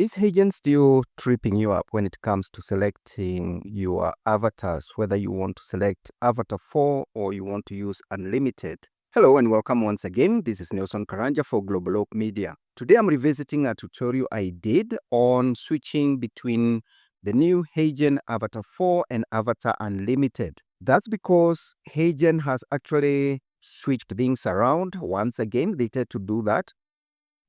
Is Heygen still tripping you up when it comes to selecting your avatars, whether you want to select avatar 4 or you want to use unlimited? Hello and welcome once again. This is Nelson Karanja for Global Oak Media. Today I'm revisiting a tutorial I did on switching between the new Heygen Avatar 4 and Avatar Unlimited. That's because Heygen has actually switched things around once again. They tend to do that.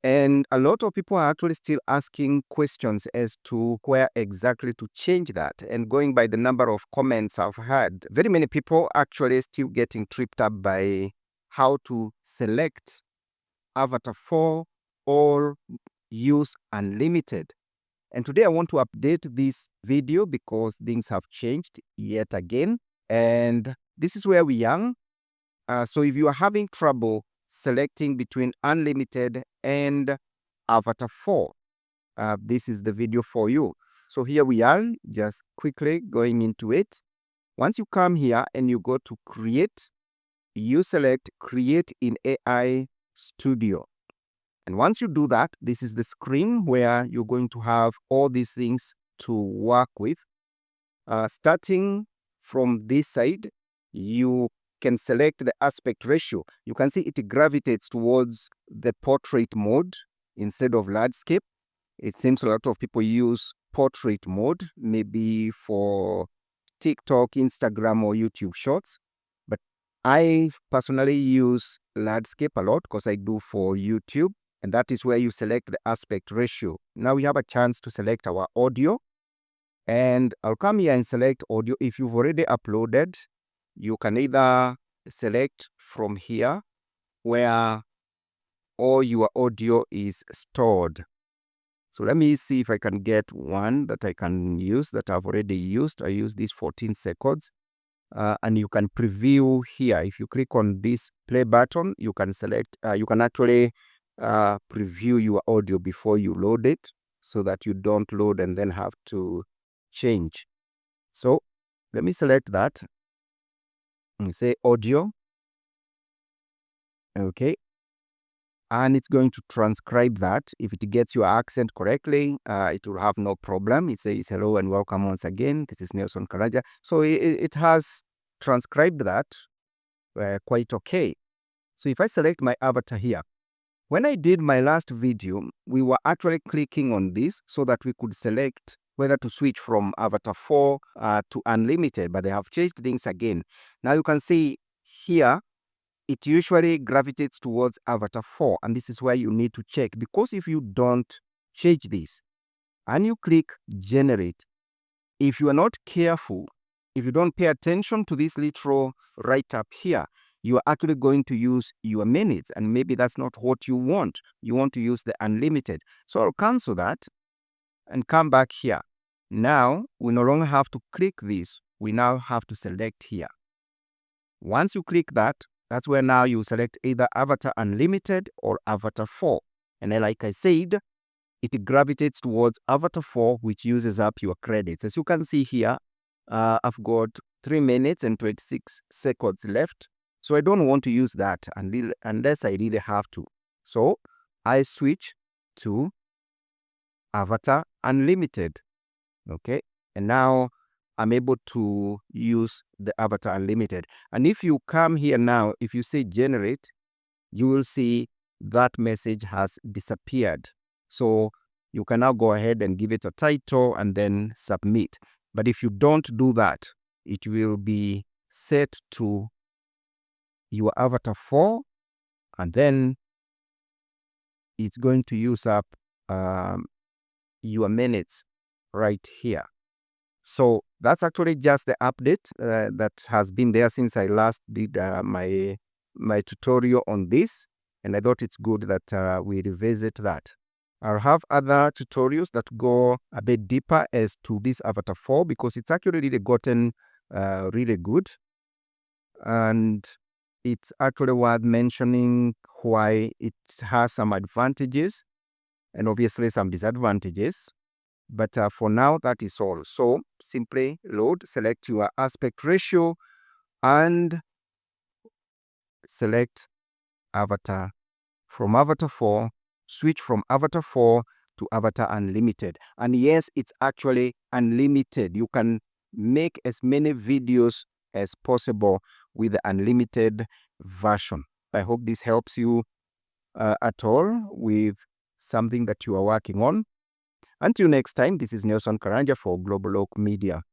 And a lot of people are actually still asking questions as to where exactly to change that. And going by the number of comments I've had, very many people actually still getting tripped up by how to select Avatar 4 or use Unlimited. And today I want to update this video because things have changed yet again. And this is where we are. So if you are having trouble selecting between Unlimited and Avatar 4, this is the video for you. So here we are, just quickly going into it. Once you come here and you go to Create, you select Create in AI Studio. And once you do that, this is the screen where you're going to have all these things to work with. Starting from this side, you can select the aspect ratio. You can see it gravitates towards the portrait mode instead of landscape. It seems a lot of people use portrait mode, maybe for TikTok, Instagram, or YouTube Shorts. But I personally use landscape a lot because I do for YouTube. And that is where you select the aspect ratio. Now we have a chance to select our audio. And I'll come here and select audio. If you've already uploaded, you can either select from here where all your audio is stored. So let me see if I can get one that I can use that I've already used. I use this 14 seconds. And you can preview here. If you click on this play button, you can select, you can actually preview your audio before you load it so that you don't load and then have to change. So let me select that and say audio. Okay. And it's going to transcribe that. If it gets your accent correctly, it will have no problem. It says hello and welcome once again. This is Nelson Karaja. So it has transcribed that quite okay. So if I select my avatar here, when I did my last video, we were actually clicking on this so that we could select whether to switch from Avatar 4 to Unlimited, but they have changed things again. Now you can see here, it usually gravitates towards Avatar 4, and this is where you need to check, because if you don't change this and you click Generate, if you are not careful, if you don't pay attention to this little right up here, you are actually going to use your minutes, and maybe that's not what you want. You want to use the Unlimited. So I'll cancel that and come back here. Now, we no longer have to click this. We now have to select here. Once you click that, that's where now you select either Avatar Unlimited or Avatar 4. And then, like I said, it gravitates towards Avatar 4, which uses up your credits. As you can see here, I've got 3 minutes and 26 seconds left. So I don't want to use that unless I really have to. So I switch to Avatar Unlimited. Okay. And now I'm able to use the Avatar Unlimited. And if you come here now, if you say generate, you will see that message has disappeared. So you can now go ahead and give it a title and then submit. But if you don't do that, it will be set to your Avatar 4, and then it's going to use up your minutes right here. So that's actually just the update that has been there since I last did my tutorial on this, and I thought it's good that we revisit that. I'll have other tutorials that go a bit deeper as to this Avatar 4 because it's actually really gotten really good, and it's actually worth mentioning why it has some advantages and obviously some disadvantages. But for now, that is all. So simply load, select your aspect ratio, and select Avatar. From Avatar 4, switch from Avatar 4 to Avatar Unlimited. And yes, it's actually unlimited. You can make as many videos as possible with the unlimited version. I hope this helps you at all with something that you are working on. Until next time, this is Nelson Karanja for Global Oak Media.